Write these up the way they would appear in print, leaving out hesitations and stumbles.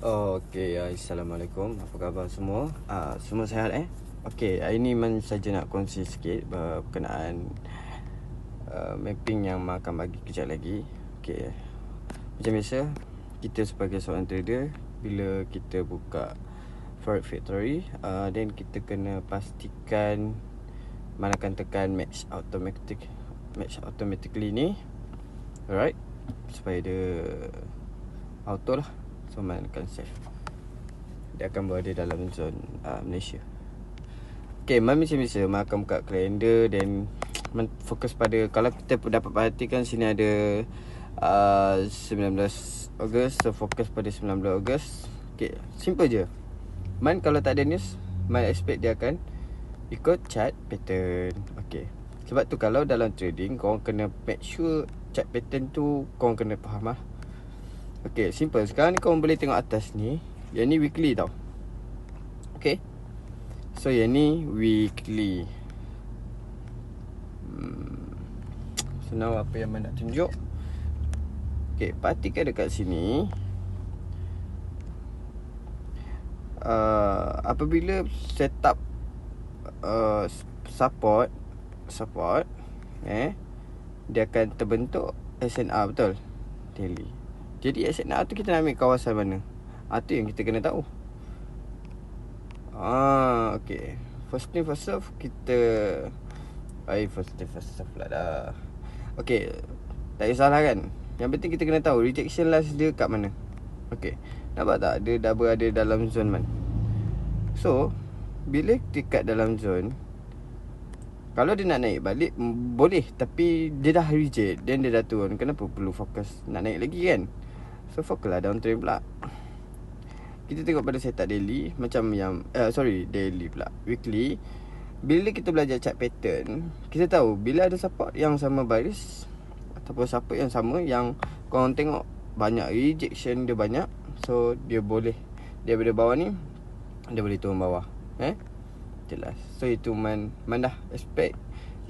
Assalamualaikum. Apa khabar semua? Semua sihat hari ni Man saja nak kongsi sikit berkenaan mapping yang Man akan bagi kejap lagi. Macam biasa, kita sebagai seorang trader, bila kita buka Forex Factory, then kita kena pastikan Man akan tekan match automatically ni. Alright, supaya dia auto lah. So Man akan save. Dia akan berada dalam zon Malaysia. Man macam biasa, Man akan buka kalender dan Man fokus pada, kalau kita dapat perhatikan sini ada 19 Ogos. So fokus pada 19 Ogos. Simple je. Man kalau tak ada news, Man expect dia akan ikut chart pattern. Sebab tu kalau dalam trading, korang kena make sure chart pattern tu korang kena faham lah. Simple. Sekarang ni korang boleh tengok atas ni. Yang ni weekly tau. So yang ni weekly. So now apa yang Man nak tunjuk, perhatikan dekat sini. Apabila set up support, dia akan terbentuk SNR, betul? Daily. Jadi SNR tu kita nak ambil kawasan mana? Tu yang kita kena tahu. First thing first serve, kita first thing first serve pula dah. Tak kisahlah kan. Yang penting kita kena tahu rejection last dia kat mana. Nampak tak? Dia dah berada dalam zone man. So bila dekat dalam zone, kalau dia nak naik balik boleh, tapi dia dah reject dan dia dah turun. Kenapa perlu fokus nak naik lagi kan? So fokus lah downtrend pula. Kita tengok pada setup daily, macam yang daily pula, weekly. Bila kita belajar chart pattern, kita tahu bila ada support yang sama baris ataupun support yang sama, yang korang tengok banyak rejection dia banyak, so dia boleh, dia daripada bawah ni dia boleh turun bawah. Jelas. So itu Man dah expect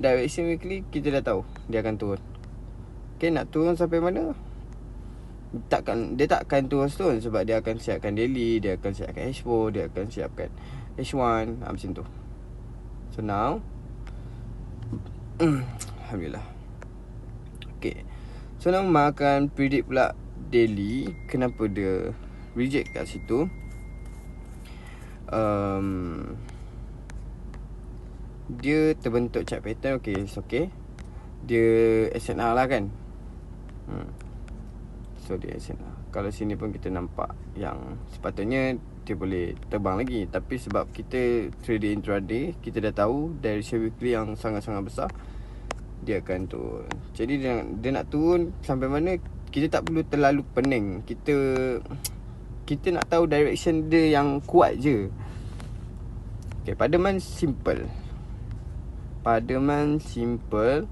direction weekly, kita dah tahu dia akan turun. Nak turun sampai mana? Dia takkan turun sebab dia akan siapkan daily, dia akan siapkan H4, dia akan siapkan H1, macam tu. So now Alhamdulillah. So now Man akan predict pula daily, kenapa dia reject kat situ. Dia terbentuk chart pattern. Dia SNR lah kan. So dia SNR. Kalau sini pun kita nampak yang sepatutnya dia boleh terbang lagi, tapi sebab kita trader intraday, kita dah tahu direction weekly yang sangat-sangat besar, dia akan turun. Jadi dia nak turun sampai mana, kita tak perlu terlalu pening. Kita nak tahu direction dia yang kuat je. Pada Man simple.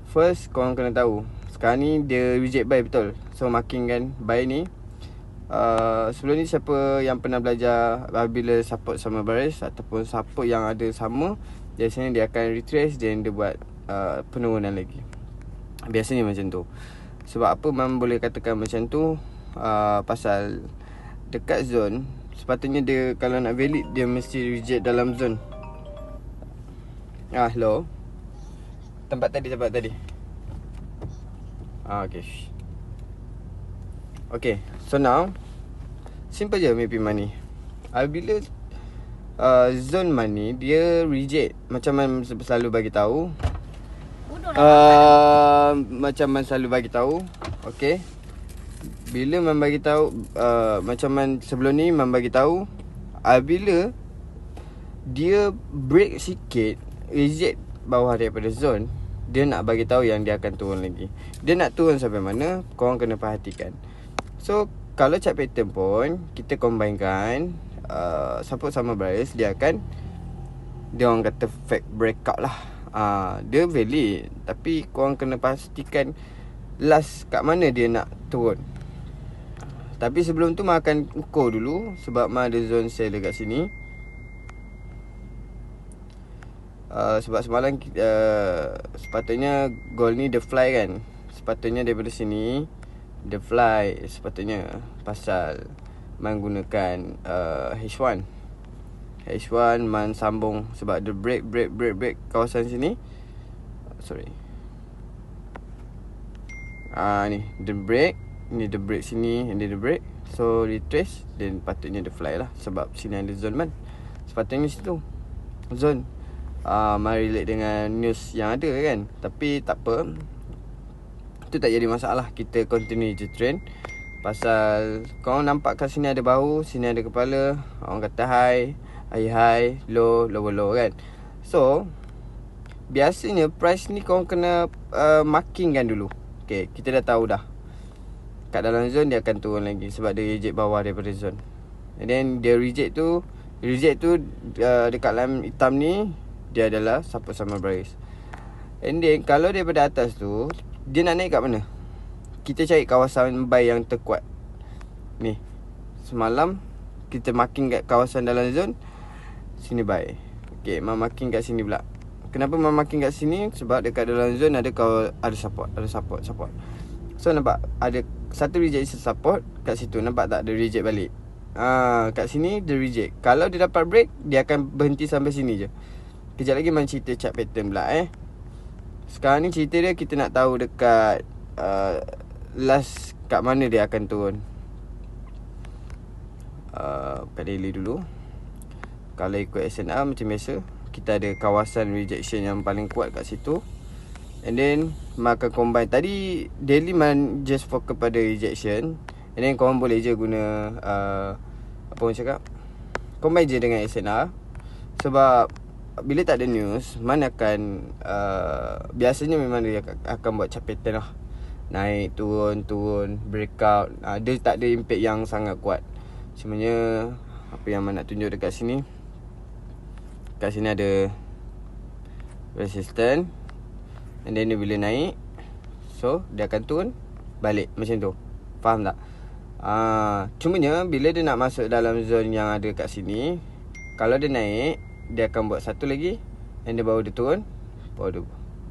First korang kena tahu, sekarang ni dia reject buy, betul? So marking kan buy ni. Sebelum ni siapa yang pernah belajar, bila support sama baris ataupun support yang ada sama, biasanya dia akan retrace dan dia buat penurunan lagi. Biasanya macam tu. Sebab apa Man boleh katakan macam tu? Pasal dekat zone, sepatutnya dia kalau nak valid, dia mesti reject dalam zone. Hello. Tempat tadi. So now simple je mapping money. Bila zone money dia reject, macam Man selalu bagi tahu. Bila Man bagi tahu, macam Man sebelum ni Man bagi tahu, bila dia break sikit, reject bawah daripada zone, dia nak bagi tahu yang dia akan turun lagi. Dia nak turun sampai mana, korang kena perhatikan. So kalau chart pattern pun kita combinekan support sama baris, dia orang kata fake breakout lah. Dia valid, tapi korang kena pastikan last kat mana dia nak turun. Tapi sebelum tu Man akan ukur dulu, sebab Man ada zone sell dekat sini. Sebab semalam sepatutnya gold ni dia fly kan. Sepatutnya daripada sini dia fly sepatutnya, pasal Man gunakan H1 Man sambung sebab dia break kawasan sini. Sorry. Ni dia break. Ni dia break sini, and dia break. So retrace, then patutnya dia fly lah. Sebab sini ada zone man. Sepatutnya situ zone. Relate dengan news yang ada kan. Tapi tak apa, itu tak jadi masalah. Kita continue je trend. Pasal korang nampak kat sini ada bahu, sini ada kepala. Orang kata high, low kan. So biasanya price ni korang kena marking kan dulu. Okay, kita dah tahu dah kat dalam zone dia akan turun lagi sebab dia reject bawah daripada zone. And then dia reject tu dekat line hitam ni, dia adalah support sama bearish. And then kalau daripada atas tu dia nak naik kat mana? Kita cari kawasan buy yang terkuat. Ni semalam kita marking kat kawasan dalam zone, sini buy. Okay, marking kat sini pula. Kenapa marking kat sini? Sebab dekat dalam zone ada support. So nampak ada satu rejection support kat situ. Nampak tak? Dia reject balik. Kat sini dia reject. Kalau dia dapat break, dia akan berhenti sampai sini je. Kejap lagi main cerita chart pattern pula Sekarang ni cerita dia, kita nak tahu dekat last kat mana dia akan turun. Kat daily dulu. Kalau ikut SNR macam biasa, kita ada kawasan rejection yang paling kuat kat situ. And then akan combine. Tadi daily man just fokus pada rejection. And then korang boleh je guna apa orang cakap, combine je dengan SNR. Sebab bila tak ada news, man akan biasanya memang dia akan buat chart pattern lah. Naik, turun, breakout. Dia tak ada impact yang sangat kuat. Sebenarnya apa yang man nak tunjuk dekat sini, kat sini ada resistance. And then dia bila naik, so dia akan turun balik macam tu. Faham tak? Cumanya bila dia nak masuk dalam zone yang ada kat sini, kalau dia naik, dia akan buat satu lagi, and dia baru dia turun, baru dia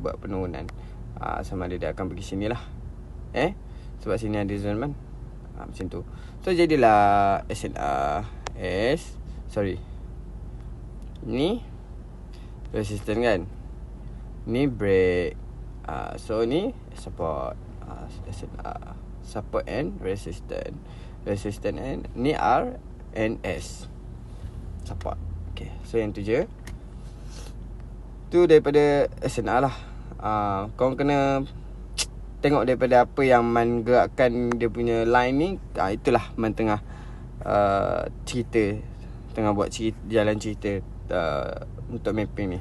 buat penurunan. Sama ada dia akan pergi sini lah. Sebab sini ada zone man. Macam tu. So jadilah SNR ni resistance kan, ni break. So ni support. SNR support and resistance and ni R and S support. Okay, so yang tu je. Tu daripada SNR lah. Korang kena tengok daripada apa yang man gerakkan dia punya line ni. Itulah man tengah cerita, tengah buat jalan cerita untuk mapping ni.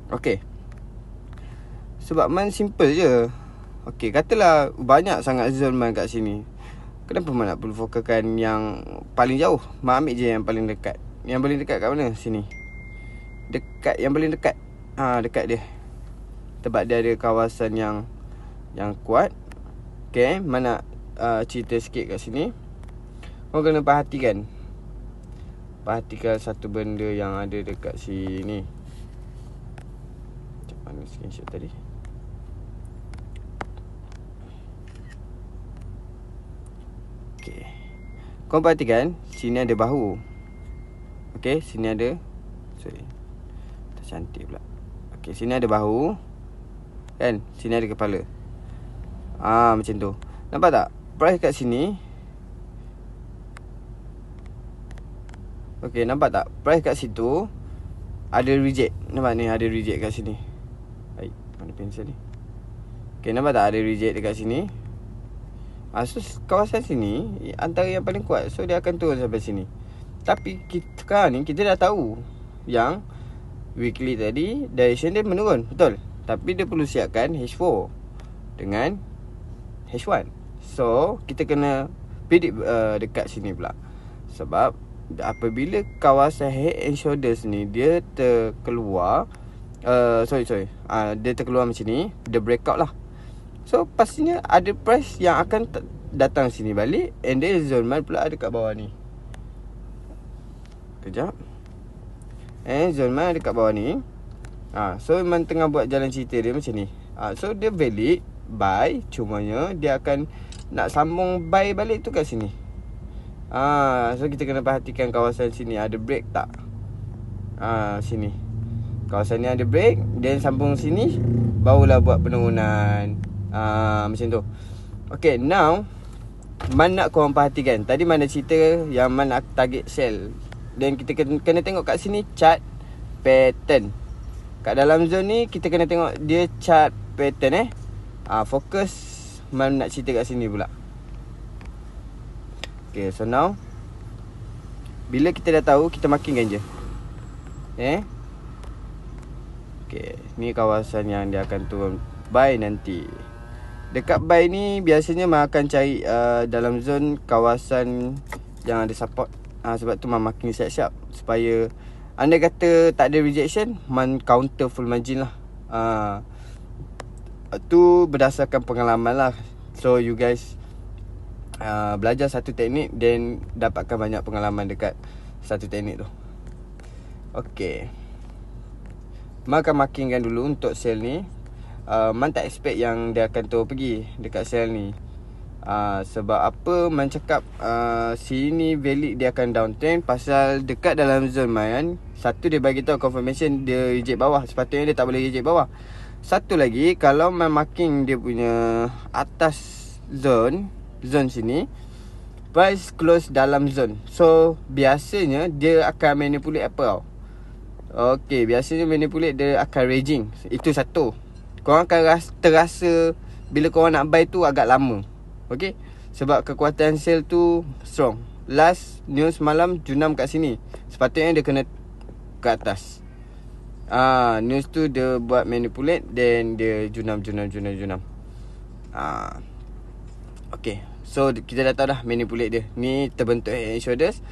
Okay, sebab man simple je. Okay, katalah banyak sangat zone man kat sini. Kenapa man nak perlu fokuskan yang paling jauh? Man ambil je yang paling dekat. Yang paling dekat kat mana? Sini. Dekat, yang paling dekat. Dekat dia. Sebab dia ada kawasan yang kuat. Okay, man nak cerita sikit kat sini. Kau kena perhatikan satu benda yang ada dekat sini. Macam mana screenshot tadi? Okay, kau perhatikan sini ada bahu. Okay, sini ada, sorry, tercantik pula. Okay, sini ada bahu kan, sini ada kepala. Macam tu. Nampak tak? Price kat sini. Okay, nampak tak? Price kat situ ada reject. Nampak ni, ada reject kat sini. Mana pensel ni? Okay, nampak tak? Ada reject dekat sini. So kawasan sini antara yang paling kuat. So dia akan turun sampai sini. Tapi sekarang ni kita dah tahu yang weekly tadi direction dia menurun, betul? Tapi dia perlu siapkan H4 dengan H1. So kita kena predict dekat sini pula. Sebab apabila kawasan head and shoulders ni dia terkeluar, dia terkeluar macam ni, dia breakout lah. So pastinya ada price yang akan datang sini balik, and then zone man pula ada kat bawah ni. Kejap. Zone man ada kat bawah ni. So man tengah buat jalan cerita dia macam ni. So dia valid buy, cumanya dia akan nak sambung buy balik tu kat sini. So kita kena perhatikan kawasan sini ada break tak. Sini kawasan ni ada break, then sambung sini, barulah buat penurunan. Macam tu. Okay, now Man nak korang perhatikan, tadi mana cerita yang Man nak target sell, dan kita kena tengok kat sini chart pattern. Kat dalam zone ni kita kena tengok dia chart pattern. Fokus Man nak cerita kat sini pula. Okay, so now bila kita dah tahu, kita makinkan je. Okay, ni kawasan yang dia akan turun buy nanti. Dekat buy ni biasanya Man akan cari dalam zone kawasan yang ada support. Sebab tu Man marking siap-siap, supaya anda kata tak ada rejection, Man counter full margin lah. Tu berdasarkan pengalaman lah. So you guys belajar satu teknik, then dapatkan banyak pengalaman dekat satu teknik tu. Okay, Man akan markingkan dulu untuk sell ni. Man tak expect yang dia akan terus pergi dekat sell ni. Sebab apa Man cakap sini valid dia akan downtrend, pasal dekat dalam zone Man, satu dia bagi tahu confirmation dia reject bawah, sepatutnya dia tak boleh reject bawah. Satu lagi, kalau Man marking dia punya atas zone sini, price close dalam zone. So biasanya dia akan manipulate apa tau. Okay, biasanya manipulate dia akan raging. Itu satu. Korang akan terasa bila korang nak buy tu agak lama. Okay, sebab kekuatan sell tu strong. Last news malam junam kat sini, sepatutnya dia kena ke atas. News tu dia buat manipulate, then dia junam. Okay, so kita dah tahu dah manipulate dia. Ni terbentuk head and shoulders.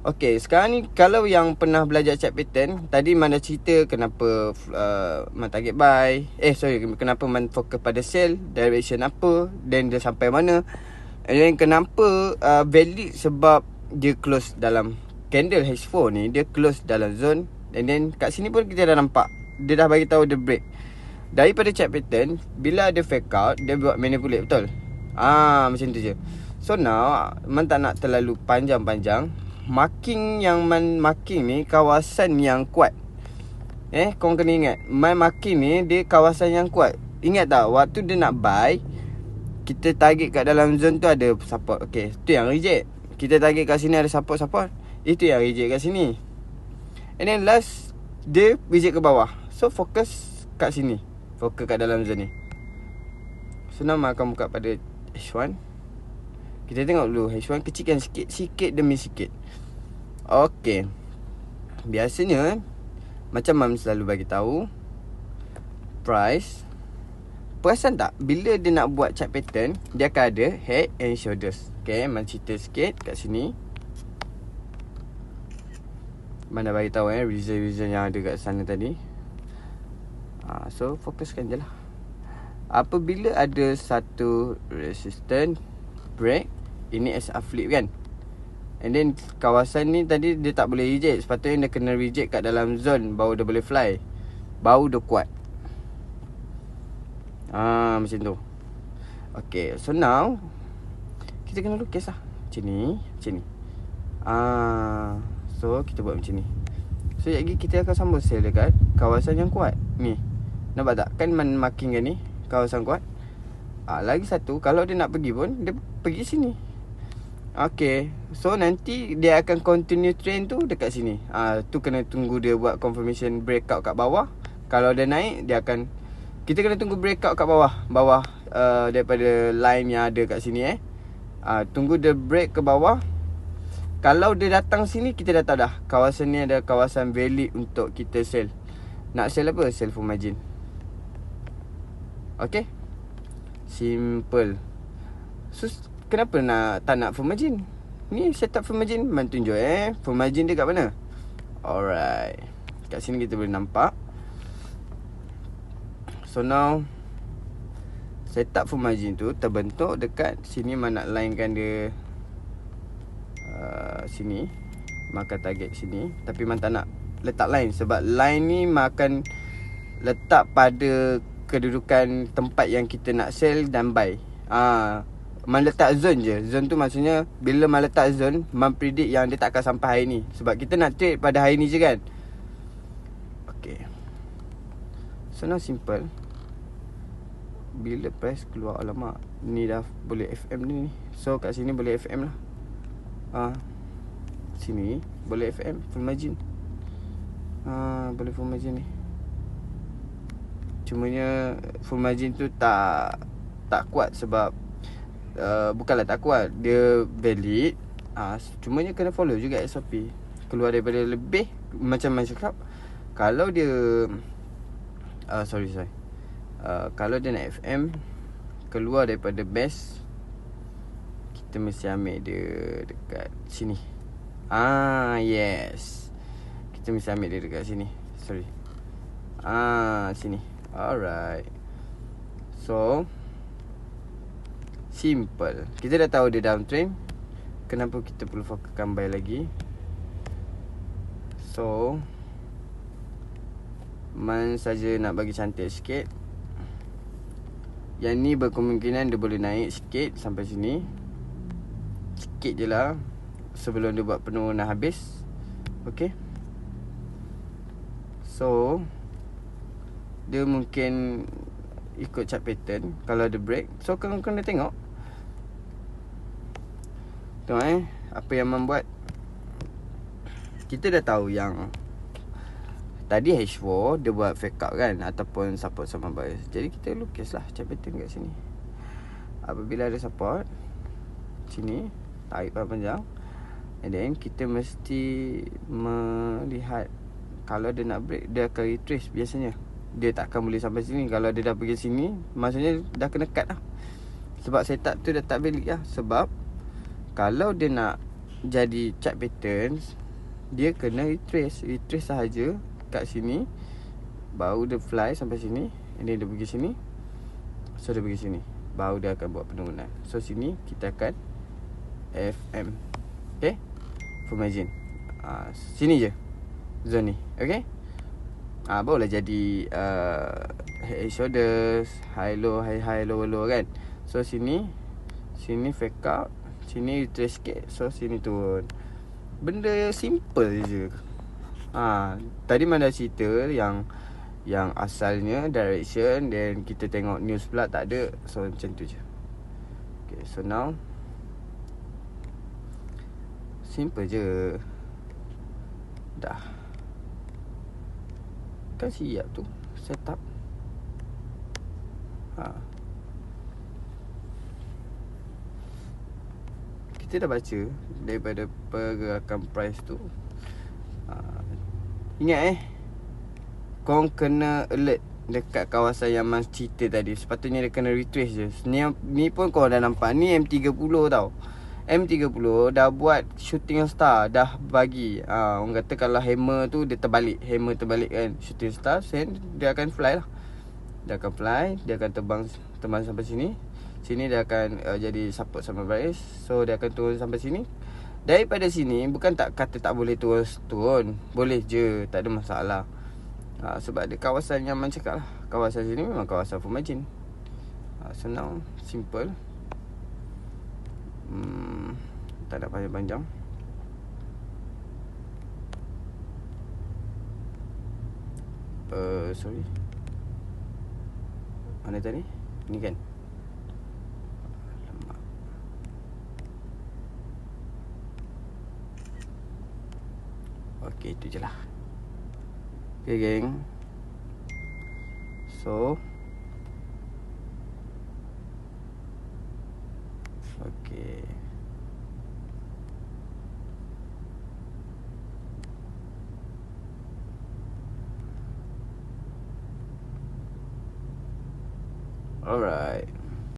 Okay, sekarang ni kalau yang pernah belajar chart pattern, tadi Man dah cerita kenapa Man target buy. Kenapa Man fokus pada sell, direction apa, then dia sampai mana. And then kenapa valid, sebab dia close dalam candle H4 ni, dia close dalam zone. And then kat sini pun kita dah nampak, dia dah bagi tahu dia break. Daripada chart pattern, bila ada fake out, dia buat manipulate, betul? Macam tu je. So now Man tak nak terlalu panjang-panjang. Marking yang Man marking ni kawasan yang kuat. Korang kena ingat, Man marking ni dia kawasan yang kuat. Ingat tak, waktu dia nak buy, kita target kat dalam zone tu ada support. Okay, tu yang reject. Kita target kat sini ada support. Itu yang reject kat sini. And then last, dia reject ke bawah. So fokus kat sini, fokus kat dalam zone ni. So now Man akan buka pada H1. Kita tengok dulu H1, kecilkan sikit demi sikit. Okay, biasanya macam Man selalu bagi tahu, price, perasan tak bila dia nak buat chart pattern, dia akan ada head and shoulders. Okay, Man cerita sikit kat sini. Man dah bagi tahu reason yang ada kat sana tadi. So fokuskan je lah. Apabila ada satu resistance break, ini as a flip kan. And then kawasan ni tadi dia tak boleh reject, sepatutnya dia kena reject kat dalam zone, baru dia boleh fly, baru dia kuat. Macam tu. Okay, so now kita kena lukis lah macam ni. So kita buat macam ni. So lagi kita akan sambung sell dekat kawasan yang kuat ni. Nampak tak? Kan Man marking kan ni kawasan kuat. Lagi satu, kalau dia nak pergi pun, dia pergi sini. Okay, so nanti dia akan continue trend tu dekat sini. Tu kena tunggu dia buat confirmation breakout kat bawah. Kalau dia naik, dia akan, kita kena tunggu breakout kat bawah daripada line yang ada kat sini. Tunggu dia break ke bawah. Kalau dia datang sini, kita dah tahu dah kawasan ni ada kawasan valid untuk kita sell. Nak sell apa? Sell full margin. Okay, simple. So kenapa tak nak full margin? Ni setup full margin, Man tunjuk full margin dia kat mana. Alright, kat sini kita boleh nampak. So now setup full margin tu terbentuk dekat sini. Man nak linekan dia sini, maka target sini. Tapi Man tak nak letak line, sebab line ni Man akan letak pada kedudukan tempat yang kita nak sell dan buy. Man letak zone je. Zone tu maksudnya bila man letak zone, man predict yang dia tak akan sampai hari ni. Sebab kita nak trade pada hari ni je kan. Okay. So now simple. Bila price keluar, alamak, ni dah boleh FM ni. So kat sini boleh FM lah. Sini boleh FM full margin. Boleh full margin ni. Cumanya full margin tu tak kuat sebab bukanlah tak kuat, dia valid. Cumanya kena follow juga SOP. Keluar daripada lebih, macam cakap, kalau dia kalau dia nak FM keluar daripada best, kita mesti ambil dia dekat sini. Yes, kita mesti ambil dia dekat sini. Sini. Alright. So simple. Kita dah tahu dia downtrend. Kenapa kita perlu fokuskan buy lagi? So man saja nak bagi cantik sikit. Yang ni berkemungkinan dia boleh naik sikit sampai sini. Sikit je lah sebelum dia buat penurunan habis. Okay. So dia mungkin ikut chart pattern. Kalau ada break, so kena tengok. Tengok apa yang membuat. Kita dah tahu yang tadi H4 dia buat fake out kan, ataupun support sama bias. Jadi kita lukis lah chart pattern kat sini. Apabila ada support sini, tarik panjang, and then kita mesti melihat kalau dia nak break, dia akan retrace biasanya. Dia tak akan boleh sampai sini. Kalau dia dah pergi sini, maksudnya dah kena cut lah. Sebab setup tu dah tak valid lah. Sebab kalau dia nak jadi chart patterns, dia kena retrace sahaja kat sini, baru dia fly sampai sini, and then dia pergi sini. So dia pergi sini, baru dia akan buat penurunan. So sini kita akan FM. Okay, full margin. Sini je zone ni. Okay, barulah jadi head shoulders, high low, high low kan. So sini fake out, sini retrace sikit, so sini turun. Benda simple je. Tadi mana cerita yang asalnya direction, dan kita tengok news pula tak ada. So macam tu je. Okay, so now simple je. Dah kan siap tu setup. Kita dah baca daripada pergerakan price tu. Ingat korang kena alert dekat kawasan yang Mas cerita tadi. Sepatutnya dia kena retrace je. Ni pun korang dah nampak. Ni M30 tau. M30 dah buat shooting star, dah bagi. Orang kata kalau hammer tu dia terbalik. Hammer terbalik kan, shooting star, then dia akan fly lah. Dia akan fly, dia akan terbang sampai sini. Sini dia akan jadi support sama price. So dia akan turun sampai sini. Daripada sini, bukan tak kata tak boleh turun. Boleh je, tak ada masalah. Sebab ada kawasan yang macam cakap lah. Kawasan sini memang kawasan full margin. So now, simple. Tak nak panjang-panjang. Sorry. Mana tadi? Ni kan? Okay, itu je lah. Okay, geng. So okay. Alright.